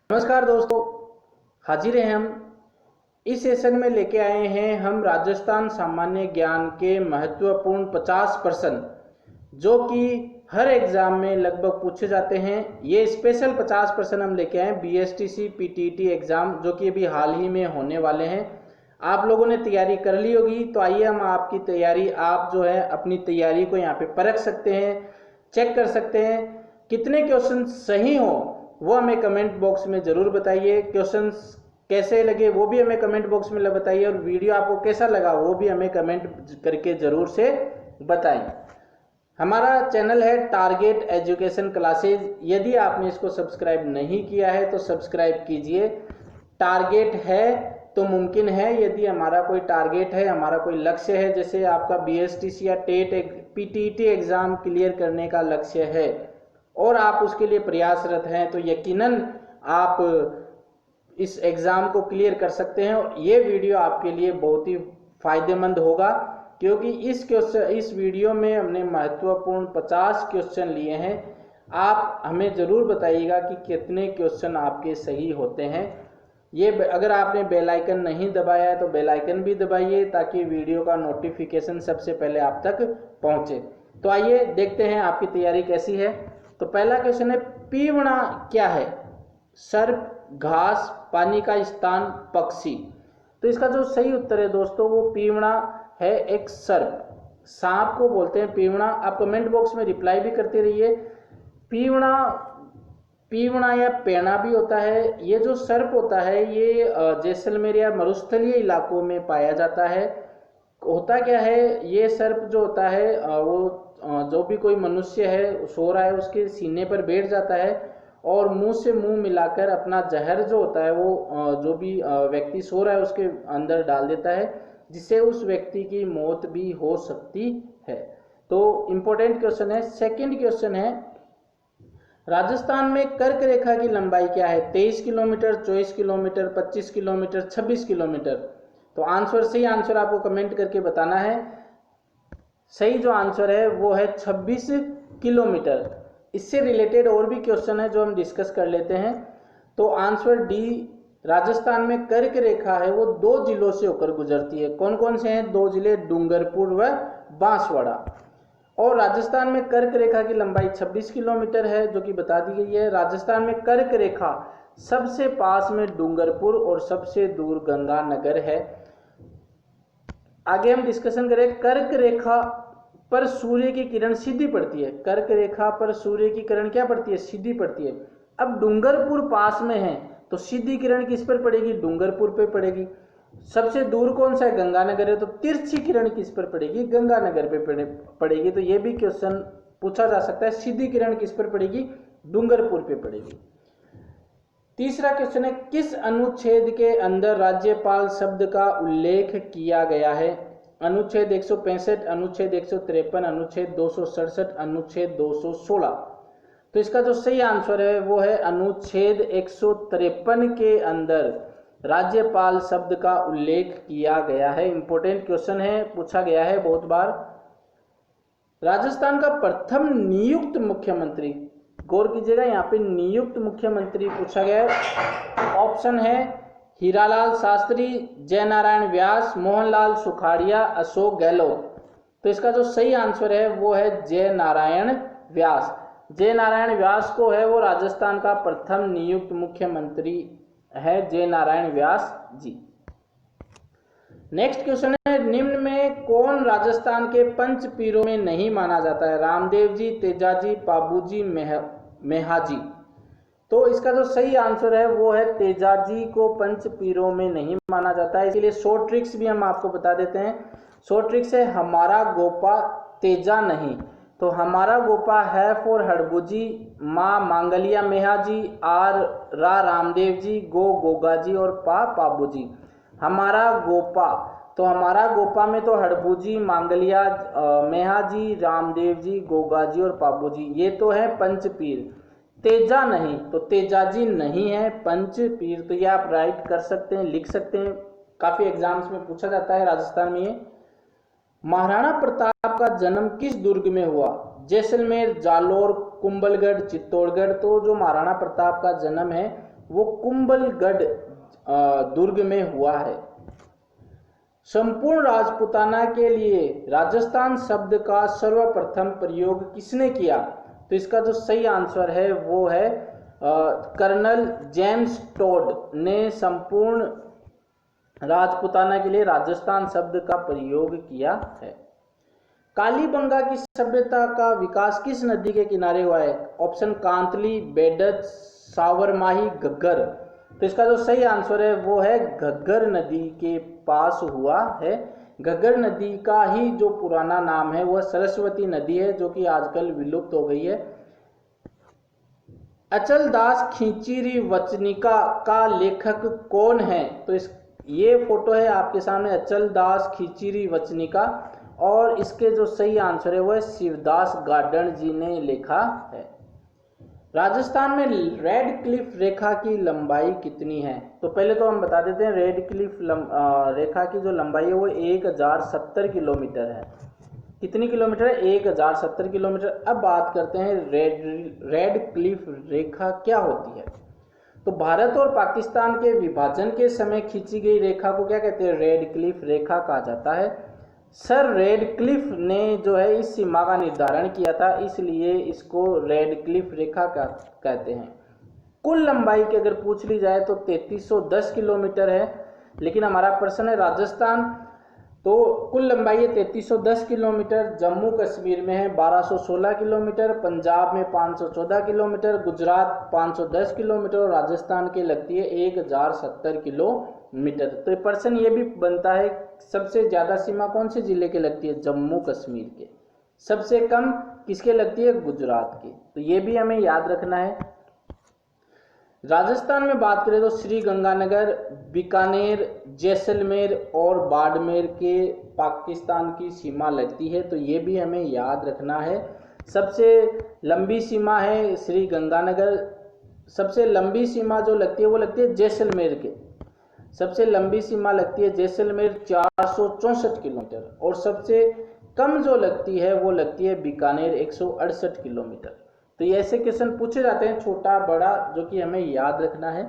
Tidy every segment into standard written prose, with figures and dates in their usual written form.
नमस्कार दोस्तों, हाजिर हैं हम। इस सेशन में लेके आए हैं हम राजस्थान सामान्य ज्ञान के महत्वपूर्ण 50 प्रश्न जो कि हर एग्जाम में लगभग पूछे जाते हैं। ये स्पेशल 50 प्रश्न हम लेके आए बीएसटीसी पीटीटी एग्जाम जो कि अभी हाल ही में होने वाले हैं। आप लोगों ने तैयारी कर ली होगी, तो आइए हम आपकी तैयारी, आप जो है अपनी तैयारी को यहाँ पे परख सकते हैं, चेक कर सकते हैं। कितने क्वेश्चन सही हो वो हमें कमेंट बॉक्स में ज़रूर बताइए। क्वेश्चंस कैसे लगे वो भी हमें कमेंट बॉक्स में बताइए, और वीडियो आपको कैसा लगा वो भी हमें कमेंट करके ज़रूर से बताइए। हमारा चैनल है टारगेट एजुकेशन क्लासेज। यदि आपने इसको सब्सक्राइब नहीं किया है तो सब्सक्राइब कीजिए। टारगेट है तो मुमकिन है। यदि हमारा कोई टारगेट है, हमारा कोई लक्ष्य है, जैसे आपका बीएसटीसी या टेट पीटीटी एग्ज़ाम क्लियर करने का लक्ष्य है और आप उसके लिए प्रयासरत हैं, तो यकीनन आप इस एग्ज़ाम को क्लियर कर सकते हैं। और ये वीडियो आपके लिए बहुत ही फायदेमंद होगा, क्योंकि इस वीडियो में हमने महत्वपूर्ण 50 क्वेश्चन लिए हैं। आप हमें ज़रूर बताइएगा कि कितने क्वेश्चन आपके सही होते हैं। ये अगर आपने बेल आइकन नहीं दबाया है तो बेल आइकन भी दबाइए, ताकि वीडियो का नोटिफिकेशन सबसे पहले आप तक पहुंचे। तो आइए देखते हैं आपकी तैयारी कैसी है। तो पहला क्वेश्चन है, पीवणा क्या है? सर्प, घास, पानी का स्थान, पक्षी। तो इसका जो सही उत्तर है दोस्तों, वो पीवणा है, एक सर्प। सांप को बोलते हैं पीवणा। आप कमेंट बॉक्स में रिप्लाई भी करते रहिए। पीवणा, पीवणा या पेणा भी होता है। ये जो सर्प होता है ये जैसलमेर या मरुस्थलीय इलाकों में पाया जाता है। होता क्या है, ये सर्प जो होता है वो जो भी कोई मनुष्य है सो रहा है उसके सीने पर बैठ जाता है और मुंह से मुंह मिलाकर अपना जहर जो होता है वो जो भी व्यक्ति सो रहा है उसके अंदर डाल देता है, जिससे उस व्यक्ति की मौत भी हो सकती है। तो इम्पोर्टेंट क्वेश्चन है। सेकंड क्वेश्चन है, राजस्थान में कर्क रेखा की लंबाई क्या है? 23 किलोमीटर, 24 किलोमीटर, 25 किलोमीटर, 26 किलोमीटर। तो सही आंसर आपको कमेंट करके बताना है। सही जो आंसर है वो है 26 किलोमीटर। इससे रिलेटेड और भी क्वेश्चन है जो हम डिस्कस कर लेते हैं। तो आंसर डी, राजस्थान में कर्क रेखा है वो 2 जिलों से होकर गुजरती है। कौन कौन से हैं 2 जिले? डूंगरपुर व बांसवाड़ा। और राजस्थान में कर्क रेखा की लंबाई 26 किलोमीटर है जो कि बता दी गई है। राजस्थान में कर्क रेखा सबसे पास में डूंगरपुर और सबसे दूर गंगानगर है। आगे हम डिस्कशन करें, कर्क रेखा पर सूर्य की किरण सीधी पड़ती है। कर्क रेखा पर सूर्य की किरण क्या पड़ती है? सीधी पड़ती है। अब डूंगरपुर पास में है तो सीधी किरण किस पर पड़ेगी? डूंगरपुर पे पड़ेगी। सबसे दूर कौन सा है? गंगानगर है, तो तिरछी किरण किस पर पड़ेगी? गंगानगर पे पड़ेगी। तो यह भी क्वेश्चन पूछा जा सकता है, सीधी किरण किस पर पड़ेगी? डूंगरपुर पे पड़ेगी। तीसरा क्वेश्चन है, किस अनुच्छेद के अंदर राज्यपाल शब्द का उल्लेख किया गया है? अनुच्छेद 165, अनुच्छेद 153, अनुच्छेद 267, अनुच्छेद 216। तो इसका जो सही आंसर है वो है अनुच्छेद 153 के अंदर राज्यपाल शब्द का उल्लेख किया गया है। इंपॉर्टेंट क्वेश्चन है, पूछा गया है बहुत बार। राजस्थान का प्रथम नियुक्त मुख्यमंत्री, गौर कीजिएगा यहाँ पे नियुक्त मुख्यमंत्री पूछा गया है। ऑप्शन है हीरालाल शास्त्री, जयनारायण व्यास, मोहनलाल सुखाड़िया, अशोक गहलोत। तो इसका जो सही आंसर है वो है जयनारायण व्यास। जयनारायण व्यास को है वो राजस्थान का प्रथम नियुक्त मुख्यमंत्री है, जयनारायण व्यास जी। नेक्स्ट क्वेश्चन है, निम्न में कौन राजस्थान के पंच पीरों में नहीं माना जाता है? रामदेव जी, तेजाजी, पाबूजी, मेहाजी। तो इसका जो सही आंसर है वो है तेजाजी को पंच पीरों में नहीं माना जाता है। इसलिए शॉर्ट ट्रिक्स भी हम आपको बता देते हैं। शॉर्ट ट्रिक्स है, हमारा गोपा तेजा नहीं। तो हमारा गोपा है फॉर हड़बूजी, माँ मांगलिया मेहाजी, रा रामदेव जी, गोगा जी और पाबूजी। हमारा गोपा, तो हमारा गोपा में तो हड़बूजी, मांगलिया मेहाजी, रामदेव जी, गोगा जी और पाबूजी, ये तो है पंचपीर। तेजा नहीं, तो तेजाजी नहीं है पंचपीर। तो ये आप राइट कर सकते हैं, लिख सकते हैं, काफी एग्जाम्स में पूछा जाता है राजस्थान में ये। महाराणा प्रताप का जन्म किस दुर्ग में हुआ? जैसलमेर, जालोर, कुंभलगढ़, चित्तौड़गढ़। तो जो महाराणा प्रताप का जन्म है वो कुंभलगढ़ दुर्ग में हुआ है। संपूर्ण राजपूताना के लिए राजस्थान शब्द का सर्वप्रथम प्रयोग किसने किया? तो इसका जो सही आंसर है वो है कर्नल जेम्स टोड ने संपूर्ण राजपूताना के लिए राजस्थान शब्द का प्रयोग किया है। कालीबंगा की सभ्यता का विकास किस नदी के किनारे हुआ है? Option Kantli, badge, सावरमाही, Ghaggar. तो इसका जो सही आंसर है वो है घग्गर नदी के पास हुआ है। घग्गर नदी का ही जो पुराना नाम है वह सरस्वती नदी है, जो कि आजकल विलुप्त हो गई है। अचल दास खिंचीरी वचनिका का लेखक कौन है? तो ये फोटो है आपके सामने, अचल दास खिंचीरी वचनिका, और इसके जो सही आंसर है वो है शिवदास गार्डन जी ने लिखा है। राजस्थान में रेड क्लिफ रेखा की लंबाई कितनी है? तो पहले तो हम बता देते हैं रेड क्लिफ रेखा की जो लंबाई है वो 1070 किलोमीटर है। कितनी किलोमीटर है? 1070 किलोमीटर। अब बात करते हैं रेड क्लिफ रेखा क्या होती है। तो भारत और पाकिस्तान के विभाजन के समय खींची गई रेखा को क्या कहते हैं? रेड क्लिफ रेखा कहा जाता है। सर रेडक्लिफ ने जो है इस सीमा का निर्धारण किया था, इसलिए इसको रेडक्लिफ रेखा कहते हैं। कुल लंबाई की अगर पूछ ली जाए तो 3310 किलोमीटर है, लेकिन हमारा प्रश्न है राजस्थान, तो कुल लंबाई है 3310 किलोमीटर। जम्मू कश्मीर में है 1216 किलोमीटर, पंजाब में 514 किलोमीटर, गुजरात 510 किलोमीटर और राजस्थान के लगती है 1070 किलोमीटर। तो प्रश्न ये भी बनता है सबसे ज़्यादा सीमा कौन से जिले के लगती है? जम्मू कश्मीर के। सबसे कम किसके लगती है? गुजरात की। तो ये भी हमें याद रखना है। राजस्थान में बात करें तो श्री गंगानगर, बीकानेर, जैसलमेर और बाड़मेर के पाकिस्तान की सीमा लगती है, तो ये भी हमें याद रखना है। सबसे लंबी सीमा है श्री गंगानगर। सबसे लंबी सीमा जो लगती है वो लगती है जैसलमेर के। सबसे लंबी सीमा लगती है जैसलमेर 464 किलोमीटर, और सबसे कम जो लगती है वो लगती है बीकानेर 168 किलोमीटर। तो ये ऐसे क्वेश्चन पूछे जाते हैं छोटा बड़ा, जो कि हमें याद रखना है।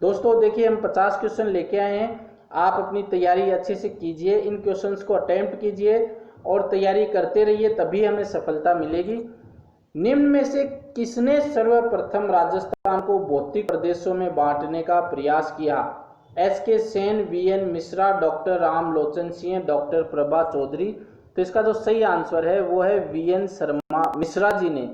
दोस्तों देखिए हम 50 क्वेश्चन लेके आए हैं, आप अपनी तैयारी अच्छे से कीजिए, इन क्वेश्चंस को अटेम्प्ट कीजिए और तैयारी करते रहिए, तभी हमें सफलता मिलेगी। निम्न में से किसने सर्वप्रथम राजस्थान को भौतिक प्रदेशों में बांटने का प्रयास किया? SK Sen, VN Mishra, doctor Ram Lochan Singh, doctor Prabha Chaudhary. तो इसका जो सही आंसर है वो है VN मिश्रा जी ने।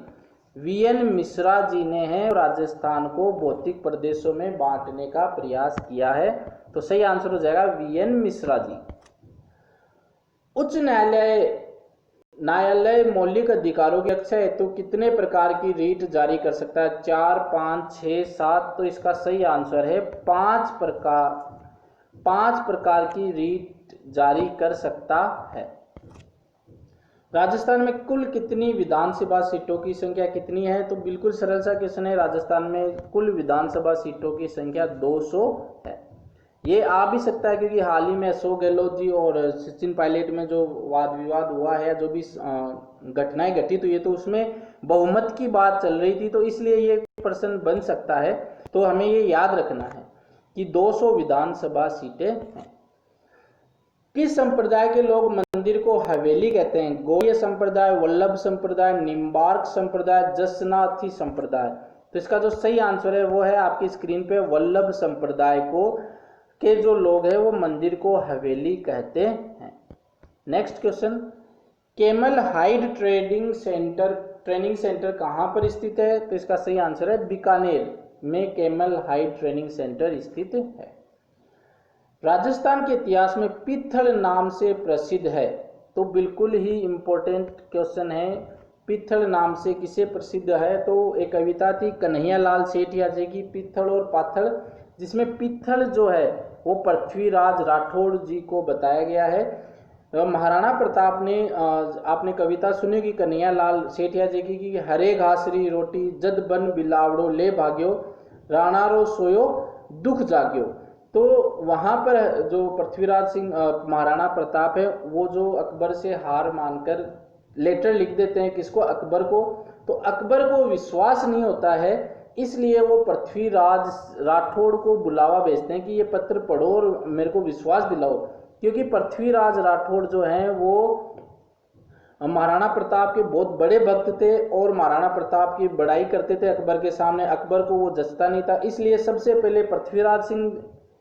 VN मिश्रा जी ने है राजस्थान को भौतिक प्रदेशों में बांटने का प्रयास किया है। तो सही आंसर हो जाएगा VN मिश्रा जी। उच्च न्यायालय मौलिक अधिकारों की रक्षा हेतु कितने प्रकार की रीट जारी कर सकता है? 4, 5, 6, 7। तो इसका सही आंसर है 5 प्रकार की रीट जारी कर सकता है। राजस्थान में कुल कितनी विधानसभा सीटों की संख्या कितनी है? तो बिल्कुल सरल सा क्वेश्चन है। राजस्थान में कुल विधानसभा सीटों की संख्या 200 है। ये आ भी सकता है क्योंकि हाल ही में अशोक गहलोत जी और सचिन पायलट में जो वाद विवाद हुआ है, जो भी घटनाएं घटित हुई है, तो उसमें बहुमत की बात चल रही थी, तो इसलिए ये प्रश्न बन सकता है। तो हमें ये याद रखना है कि 200 विधानसभा सीटें हैं। किस संप्रदाय के लोग मंदिर को हवेली कहते हैं? गौड़ीय संप्रदाय, वल्लभ संप्रदाय, निम्बार्क संप्रदाय, जसनाथी संप्रदाय। तो इसका जो सही आंसर है वो है आपकी स्क्रीन पे, वल्लभ संप्रदाय को के जो लोग हैं वो मंदिर को हवेली कहते हैं। Next question, camel hide training centre कहाँ पर स्थित है? तो इसका सही आंसर है बीकानेर में कैमल हाइड ट्रेनिंग सेंटर स्थित है। राजस्थान के इतिहास में पित्थल नाम से प्रसिद्ध है? तो बिल्कुल ही इंपॉर्टेंट क्वेश्चन है। पित्थल नाम से किसे प्रसिद्ध है? तो एक कविता थी कन्हैया लाल सेठिया जी की, पित्थल और पाथल, जिसमें पित्थल जो है वो पृथ्वीराज राठौड़ जी को बताया गया है। महाराणा प्रताप ने आपने कविता सुनी कि कन्हैया लाल सेठिया जी की कि हरे घासरी रोटी जद बन बिलावड़ो ले भाग्यो राणारो सोयो दुख जाग्यो। तो वहाँ पर जो पृथ्वीराज सिंह महाराणा प्रताप है वो जो अकबर से हार मानकर लेटर लिख देते हैं, किसको? अकबर को। तो अकबर को विश्वास नहीं होता है इसलिए वो पृथ्वीराज राठौड़ को बुलावा भेजते हैं कि ये पत्र पढ़ो और मेरे को विश्वास दिलाओ, क्योंकि पृथ्वीराज राठौड़ जो हैं वो महाराणा प्रताप के बहुत बड़े भक्त थे और महाराणा प्रताप की बड़ाई करते थे अकबर के सामने। अकबर को वो जचता नहीं था, इसलिए सबसे पहले पृथ्वीराज सिंह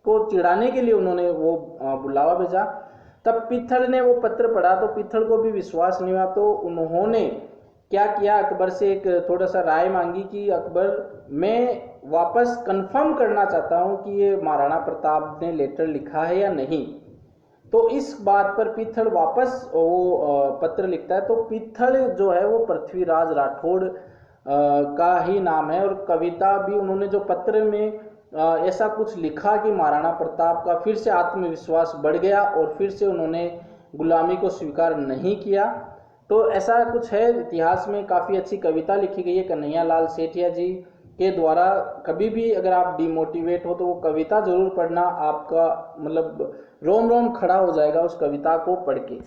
को चिढ़ाने के लिए उन्होंने वो बुलावा भेजा। तब पित्थल ने वो पत्र पढ़ा तो पित्थल को भी विश्वास नहीं हुआ, तो उन्होंने क्या किया, अकबर से एक थोड़ा सा राय मांगी कि अकबर मैं वापस कंफर्म करना चाहता हूं कि ये महाराणा प्रताप ने लेटर लिखा है या नहीं। तो इस बात पर पित्थल वापस वो पत्र लिखता है। तो पित्थल जो है वो पृथ्वीराज राठौड़ का ही नाम है, और कविता भी उन्होंने जो पत्र में ऐसा कुछ लिखा कि महाराणा प्रताप का फिर से आत्मविश्वास बढ़ गया और फिर से उन्होंने गुलामी को स्वीकार नहीं किया। तो ऐसा कुछ है, इतिहास में काफ़ी अच्छी कविता लिखी गई है कन्हैया लाल सेठिया जी के द्वारा। कभी भी अगर आप डिमोटिवेट हो तो वो कविता जरूर पढ़ना, आपका मतलब रोम रोम खड़ा हो जाएगा उस कविता को पढ़ के।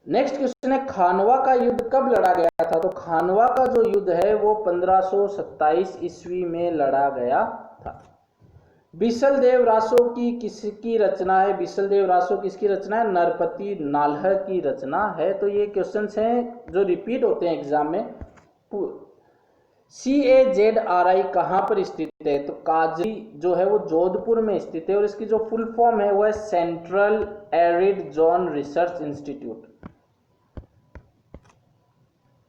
नेक्स्ट क्वेश्चन है, खानवा का युद्ध कब लड़ा गया था? तो खानवा का जो युद्ध है वो 1527 ईस्वी में लड़ा गया था। बिसलदेव रासो की किसकी रचना है? बिसलदेव रासो किसकी रचना है? नरपति नाल्ह की रचना है। तो ये क्वेश्चंस हैं जो रिपीट होते हैं एग्जाम में। CAZRI कहाँ पर स्थित है? तो काजरी जो है वो जोधपुर में स्थित है, और इसकी जो फुल फॉर्म है वो है central arid zone research institute.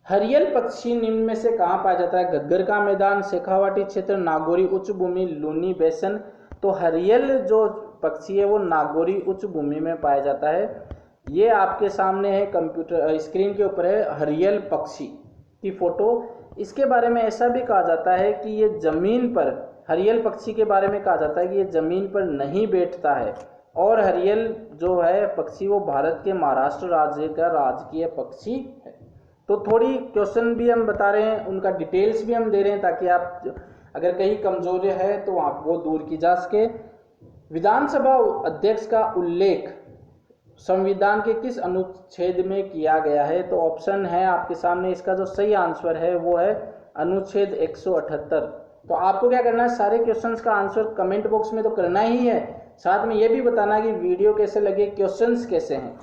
हरियल पक्षी निम्न में से कहाँ पाया जाता है? घग्गर का मैदान, शेखावाटी क्षेत्र, नागौरी उच्च भूमि, लूनी बेसन। तो हरियल जो पक्षी है वो नागौरी उच्च भूमि में पाया जाता है। ये आपके सामने है, कंप्यूटर स्क्रीन के ऊपर है हरियल पक्षी की फोटो। इसके बारे में ऐसा भी कहा जाता है कि ये जमीन पर, हरियल पक्षी के बारे में कहा जाता है कि ये जमीन पर नहीं बैठता है, और हरियल जो है पक्षी वो भारत के महाराष्ट्र राज्य का राजकीय पक्षी है। तो थोड़ी क्वेश्चन भी हम बता रहे हैं, उनका डिटेल्स भी हम दे रहे हैं ताकि आप अगर कहीं कमजोरी है तो आप वो दूर की जा सके। विधानसभा अध्यक्ष का उल्लेख संविधान के किस अनुच्छेद में किया गया है? तो ऑप्शन है आपके सामने, इसका जो सही आंसर है वो है अनुच्छेद 178। तो आपको क्या करना है, सारे क्वेश्चंस का आंसर कमेंट बॉक्स में तो करना ही है, साथ में ये भी बताना कि वीडियो कैसे लगे, क्वेश्चंस कैसे हैं।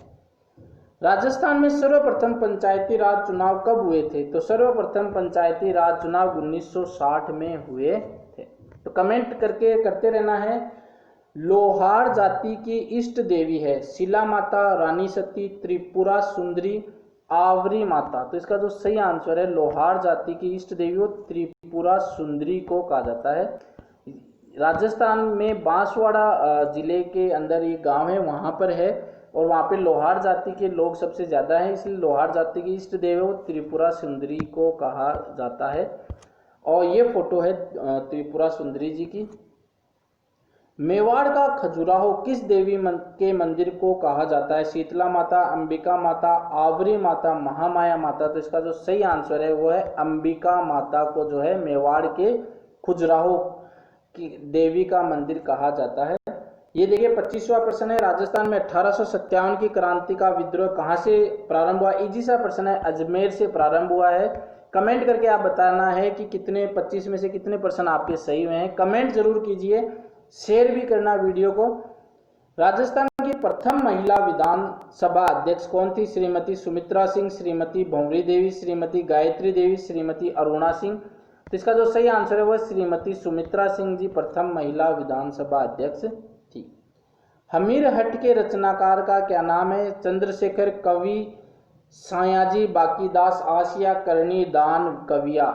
राजस्थान में सर्वप्रथम पंचायती राज चुनाव कब हुए थे? तो सर्वप्रथम पंचायती राज चुनाव 1960 में हुए थे। तो कमेंट करके करते रहना है। लोहार जाति की इष्ट देवी है? शिला माता, रानी सती, त्रिपुरा सुंदरी, आवरी माता। तो इसका जो सही आंसर है, लोहार जाति की इष्ट देवी वो त्रिपुरा सुंदरी को कहा जाता है। राजस्थान में बांसवाड़ा जिले के अंदर ये गांव है, वहां पर है, और वहाँ पे लोहार जाति के लोग सबसे ज़्यादा हैं, इसलिए लोहार जाति की इष्ट देव वो त्रिपुरा सुंदरी को कहा जाता है। और ये फोटो है त्रिपुरा सुंदरी जी की। मेवाड़ का खजुराहो किस देवी के मंदिर को कहा जाता है? शीतला माता, अंबिका माता, आवरी माता, महामाया माता। तो इसका जो सही आंसर है वो है अंबिका माता को जो है मेवाड़ के खजुराहो की देवी का मंदिर कहा जाता है। ये देखिए 25वां प्रश्न है, राजस्थान में 1857 की क्रांति का विद्रोह कहाँ से प्रारंभ हुआ? इजी सा प्रश्न है, अजमेर से प्रारंभ हुआ है। कमेंट करके आप बताना है कि कितने 25 में से कितने प्रश्न आपके सही हुए हैं। कमेंट जरूर कीजिए, शेयर भी करना वीडियो को। राजस्थान की प्रथम महिला विधानसभा अध्यक्ष कौन थी? श्रीमती सुमित्रा सिंह, श्रीमती भंवरी देवी, श्रीमती गायत्री देवी, श्रीमती अरुणा सिंह। तो इसका जो सही आंसर है वह श्रीमती सुमित्रा सिंह जी प्रथम महिला विधानसभा अध्यक्ष थी। हमीरहट के रचनाकार का क्या नाम है? चंद्रशेखर कवि, सायाजी बाकीदास, आसिया करणी दान कविया।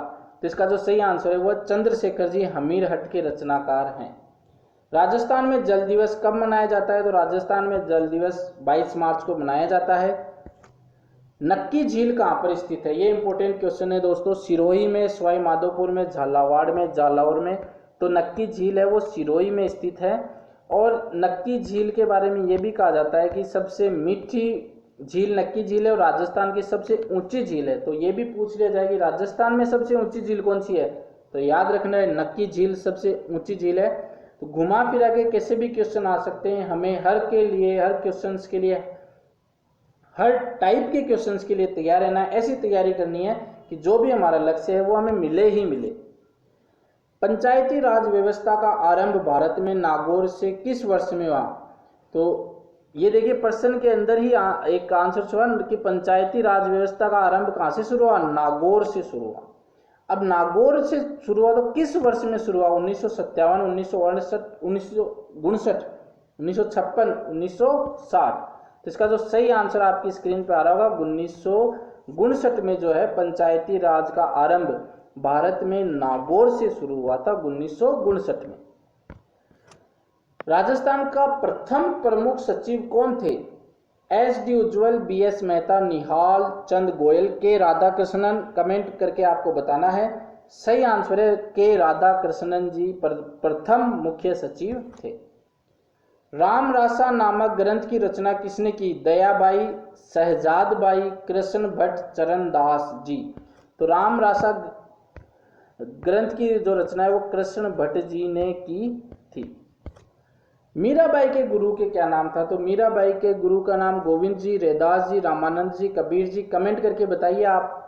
तो इसका जो सही आंसर है वह चंद्रशेखर जी हमीरहट के रचनाकार हैं। राजस्थान में जल दिवस कब मनाया जाता है? तो राजस्थान में जल दिवस 22 मार्च को मनाया जाता है। नक्की झील कहाँ पर स्थित है? ये इंपॉर्टेंट क्वेश्चन है दोस्तों। सिरोही में, सवाई माधोपुर में, झालावाड़ में, जालौर में। तो नक्की झील है वो सिरोही में स्थित है। और नक्की झील के बारे में ये भी कहा जाता है कि सबसे मीठी झील नक्की झील है और राजस्थान की सबसे ऊंची झील है। तो ये भी पूछ लिया जाए कि राजस्थान में सबसे ऊंची झील कौन सी है? तो याद रखना है नक्की झील सबसे ऊंची झील है। तो घुमा फिरा के कैसे भी क्वेश्चन आ सकते हैं, हमें हर क्वेश्चंस के लिए, हर टाइप के क्वेश्चंस के लिए तैयार रहना है। ऐसी तैयारी करनी है कि जो भी हमारा लक्ष्य है वो हमें मिले ही मिले। पंचायती राज व्यवस्था का आरंभ भारत में नागौर से किस वर्ष में हुआ? तो ये देखिए प्रश्न के अंदर ही एक आंसर छुपा कि पंचायती राज व्यवस्था का आरंभ कहाँ से शुरू हुआ? नागौर से शुरू हुआ। अब नागौर से शुरू हुआ तो किस वर्ष में शुरू हुआ? 1957, 1968, 1959, 1956, 1960। तो इसका जो सही आंसर आपकी स्क्रीन पर आ रहा होगा 1959 में जो है पंचायती राज का आरंभ भारत में नागौर से शुरू हुआ था 1959 में। राजस्थान का प्रथम प्रमुख सचिव कौन थे? SD उज्ज्वल, BS मेहता, निहाल चंद गोयल, के राधाकृष्णन। कमेंट करके आपको बताना है। सही आंसर है के राधाकृष्णन जी प्रथम मुख्य सचिव थे। रामरासा नामक ग्रंथ की रचना किसने की? दयाबाई, शहजादबाई, कृष्ण भट्ट, चरणदास जी। तो रामरासा ग्रंथ की जो रचना है वो कृष्ण भट्ट जी ने की थी। मीराबाई के गुरु के क्या नाम था? तो मीराबाई के गुरु का नाम गोविंद जी, रैदास जी, रामानंद जी, कबीर जी। कमेंट करके बताइए आप।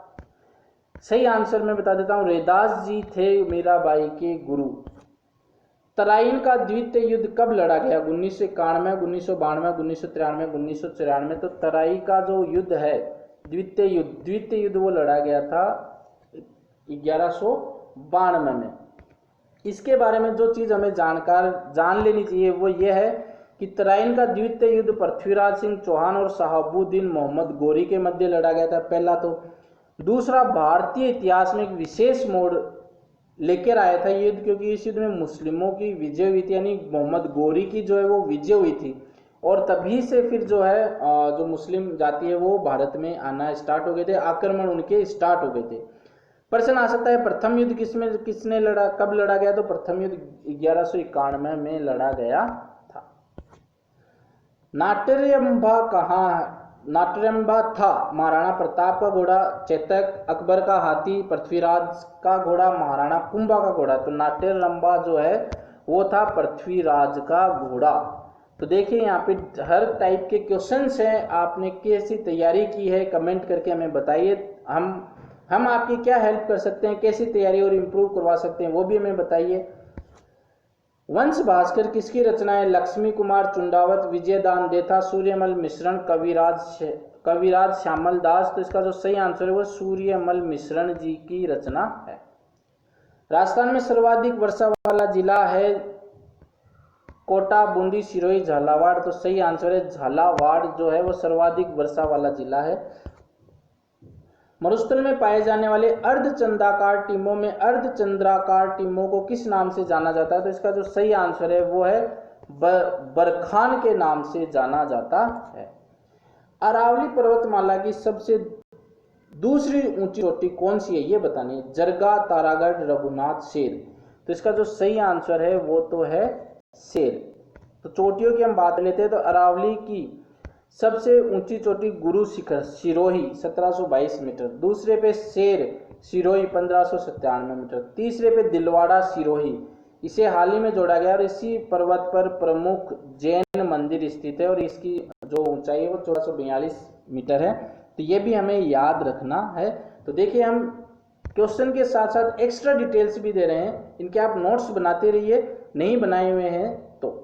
सही आंसर मैं बता देता हूं, रैदास जी थे मीराबाई के गुरु। तराइन का द्वितीय युद्ध कब लड़ा गया? 1991, 1992, 1993, 1994। तो तराई का जो युद्ध है द्वितीय युद्ध वो लड़ा गया था 1192 में। इसके बारे में जो चीज हमें जान लेनी चाहिए वो ये है कि तराइन का द्वितीय युद्ध पृथ्वीराज सिंह चौहान और शहाबुद्दीन मोहम्मद गोरी के मध्य लड़ा गया था, पहला तो। दूसरा, भारतीय इतिहास में एक विशेष मोड़ लेकर आया था ये युद्ध, क्योंकि इस युद्ध में मुस्लिमों की विजय हुई थी, यानी मोहम्मद गोरी की जो है वो विजय हुई थी। और तभी से फिर जो है जो मुस्लिम जाति है वो भारत में आना स्टार्ट हो गए थे, आक्रमण उनके स्टार्ट हो गए थे। प्रश्न आ सकता है प्रथम युद्ध किसने लड़ा, कब लड़ा गया? तो प्रथम युद्ध 1191 में लड़ा गया था। नाट्यरंभा था महाराणा प्रताप का घोड़ा, चेतक अकबर का हाथी, पृथ्वीराज का घोड़ा, महाराणा कुंभा का घोड़ा। तो नाट्यरंभा जो है वो था पृथ्वीराज का घोड़ा। तो देखिए यहाँ पे हर टाइप के क्वेश्चंस हैं, आपने कैसी तैयारी की है कमेंट करके हमें बताइए। हम आपकी क्या हेल्प कर सकते हैं, कैसी तैयारी और इम्प्रूव करवा सकते हैं वो भी हमें बताइए। वंश भास्कर किसकी रचना है? लक्ष्मी कुमार चुंडावत, विजयदान देथा, सूर्यमल मिश्रण, कविराज श्यामल दास। तो इसका जो सही आंसर है वो सूर्यमल मिश्रण जी की रचना है। राजस्थान में सर्वाधिक वर्षा वाला जिला है कोटा, बूंदी, सिरोही, झालावाड़। तो सही आंसर है झालावाड़ जो है वो सर्वाधिक वर्षा वाला जिला है। मरुस्थल में पाए जाने वाले अर्धचंद्राकार टीमों में अर्धचंद्राकार टीमों को किस नाम से जाना जाता है? तो इसका जो सही आंसर है वो है बरखान के नाम से जाना जाता है। अरावली पर्वतमाला की सबसे दूसरी ऊंची चोटी कौन सी है ये बतानी है। जरगा, तारागढ़, रघुनाथ, शेर। तो इसका जो सही आंसर है वो तो है शेर। तो चोटियों की हम बात लेते हैं तो अरावली की सबसे ऊंची चोटी गुरु शिखर सिरोही 1722 मीटर, दूसरे पे शेर सिरोही 1597 मीटर, तीसरे पे दिलवाड़ा सिरोही, इसे हाल ही में जोड़ा गया और इसी पर्वत पर प्रमुख जैन मंदिर स्थित है और इसकी जो ऊंचाई है वो 1442 मीटर है। तो ये भी हमें याद रखना है। तो देखिए हम क्वेश्चन के साथ साथ एक्स्ट्रा डिटेल्स भी दे रहे हैं, इनके आप नोट्स बनाते रहिए, नहीं बनाए हुए हैं तो।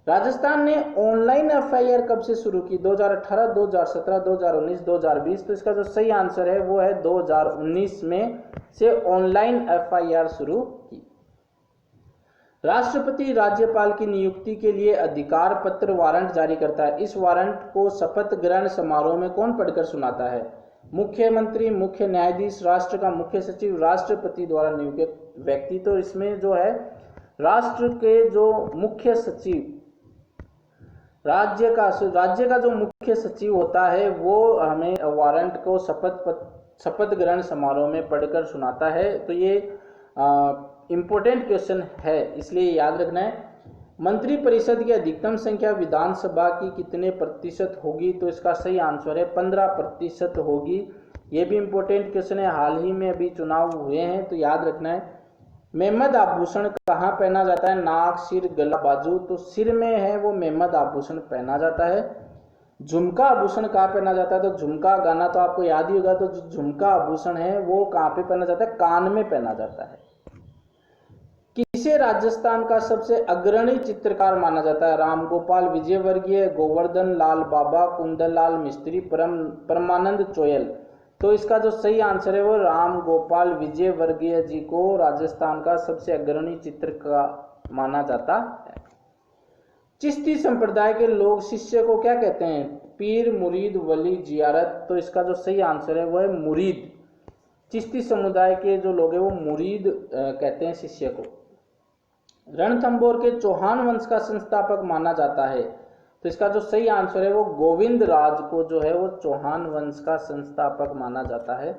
राजस्थान ने ऑनलाइन FIR कब से शुरू की? 2018, 2017, 2019, 2020। तो इसका जो सही आंसर है वो है 2019 में से ऑनलाइन FIR शुरू की। राष्ट्रपति राज्यपाल की नियुक्ति के लिए अधिकार पत्र वारंट जारी करता है। इस वारंट को शपथ ग्रहण समारोह में कौन पढ़कर सुनाता है? मुख्यमंत्री, मुख्य न्यायाधीश, राष्ट्र का मुख्य सचिव, राष्ट्रपति द्वारा नियुक्त व्यक्ति। तो इसमें जो है राष्ट्र के जो मुख्य सचिव, राज्य का जो मुख्य सचिव होता है वो हमें वारंट को शपथ ग्रहण समारोह में पढ़कर सुनाता है। तो ये इम्पोर्टेंट क्वेश्चन है, इसलिए याद रखना है। मंत्रिपरिषद की अधिकतम संख्या विधानसभा की कितने प्रतिशत होगी? तो इसका सही आंसर है 15% होगी। ये भी इम्पोर्टेंट क्वेश्चन है, हाल ही में अभी चुनाव हुए हैं तो याद रखना है। मेहमद आभूषण कहाँ पहना जाता है? नाक, सिर, गला, बाजू। तो सिर में है वो मेहमद आभूषण पहना जाता है। झुमका आभूषण कहाँ पहना जाता है? तो झुमका गाना तो आपको याद ही होगा। तो जो झुमका आभूषण है वो कहाँ पे पहना जाता है? कान में पहना जाता है। किसे राजस्थान का सबसे अग्रणी चित्रकार माना जाता है? राम गोपाल विजयवर्गीय, गोवर्धन लाल बाबा, कुंदन लाल मिस्त्री, परमानंद चोयल। तो इसका जो सही आंसर है वो राम गोपाल विजयवर्गीय जी को राजस्थान का सबसे अग्रणी चित्रकार माना जाता है। चिश्ती संप्रदाय के लोग शिष्य को क्या कहते हैं? पीर, मुरीद, वली, जियारत। तो इसका जो सही आंसर है वो है मुरीद। चिश्ती समुदाय के जो लोग हैं वो मुरीद कहते हैं शिष्य को। रणथंभौर के चौहान वंश का संस्थापक माना जाता है। तो इसका जो सही आंसर है वो गोविंद राज को जो है वो चौहान वंश का संस्थापक माना जाता है।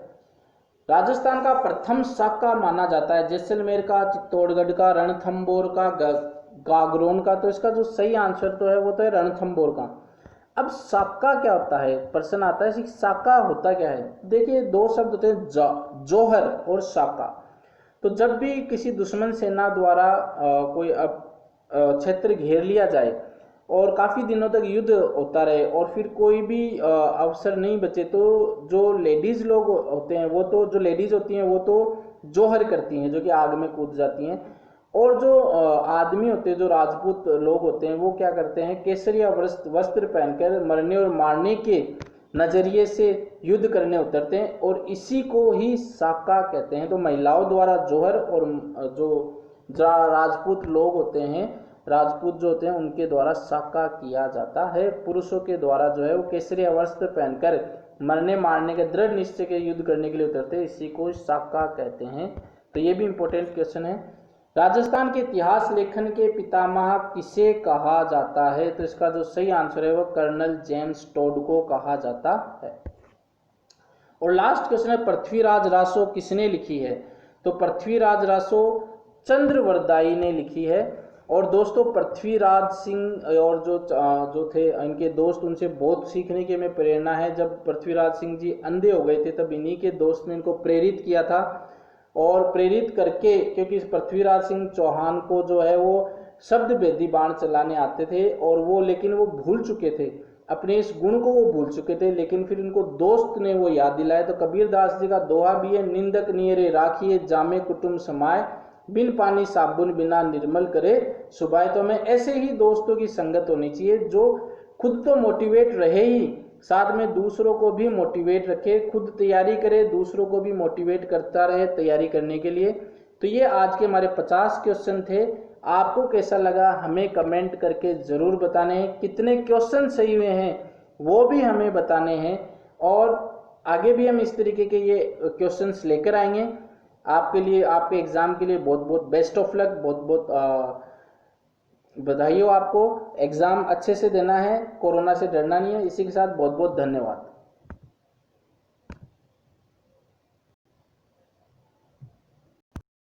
राजस्थान का प्रथम साका माना जाता है जैसलमेर का, चित्तौड़गढ़ का, रणथंभौर का, गागरोन का। तो इसका जो सही आंसर तो है वो तो है रणथंभौर का। अब साका क्या होता है? प्रश्न आता है साका होता क्या है? देखिए दो शब्द होते हैं जौहर और साका। तो जब भी किसी दुश्मन सेना द्वारा कोई क्षेत्र घेर लिया जाए और काफ़ी दिनों तक युद्ध होता रहे और फिर कोई भी अवसर नहीं बचे, तो जो लेडीज़ लोग होते हैं वो तो, जो लेडीज़ होती हैं वो तो जौहर करती हैं, जो कि आग में कूद जाती हैं। और जो आदमी होते हैं, जो राजपूत लोग होते हैं, वो क्या करते हैं? केसरिया वस्त्र पहनकर मरने और मारने के नजरिए से युद्ध करने उतरते हैं और इसी को ही साका कहते हैं। तो महिलाओं द्वारा जौहर और जो राजपूत लोग होते हैं, राजपूत जो होते हैं उनके द्वारा साका किया जाता है। पुरुषों के द्वारा जो है वो केसरिया वस्त्र पहनकर मरने मारने के दृढ़ निश्चय के युद्ध करने के लिए उतरते हैं, इसी को साका कहते हैं। तो ये भी इंपॉर्टेंट क्वेश्चन है। राजस्थान के इतिहास लेखन के पितामह किसे कहा जाता है? तो इसका जो सही आंसर है वो कर्नल जेम्स टोड को कहा जाता है। और लास्ट क्वेश्चन है, पृथ्वीराज रासो किसने लिखी है? तो पृथ्वीराज रासो चंद्रवरदाई ने लिखी है। और दोस्तों पृथ्वीराज सिंह और जो थे इनके दोस्त, उनसे बहुत सीखने की हमें प्रेरणा है। जब पृथ्वीराज सिंह जी अंधे हो गए थे तब इन्हीं के दोस्त ने इनको प्रेरित किया था और प्रेरित करके, क्योंकि पृथ्वीराज सिंह चौहान को जो है वो शब्द भेदी बाण चलाने आते थे और वो, लेकिन वो भूल चुके थे अपने इस गुण को, वो भूल चुके थे। लेकिन फिर इनको दोस्त ने वो याद दिलाया। तो कबीरदास जी का दोहा भी है, निंदक नियरे राखिए जामे कुटुंब समाए, बिन पानी साबुन बिना निर्मल करे सुबाए। तो हमें ऐसे ही दोस्तों की संगत होनी चाहिए जो खुद तो मोटिवेट रहे ही, साथ में दूसरों को भी मोटिवेट रखे, खुद तैयारी करे, दूसरों को भी मोटिवेट करता रहे तैयारी करने के लिए। तो ये आज के हमारे 50 क्वेश्चन थे। आपको कैसा लगा हमें कमेंट करके ज़रूर बताने हैं। कितने क्वेश्चन सही हुए हैं वो भी हमें बताने हैं और आगे भी हम इस तरीके के ये क्वेश्चंस लेकर आएंगे आपके लिए। आपके एग्ज़ाम के लिए बहुत बहुत बेस्ट ऑफ लक, बहुत बहुत बधाई हो आपको। एग्ज़ाम अच्छे से देना है, कोरोना से डरना नहीं है। इसी के साथ बहुत बहुत धन्यवाद।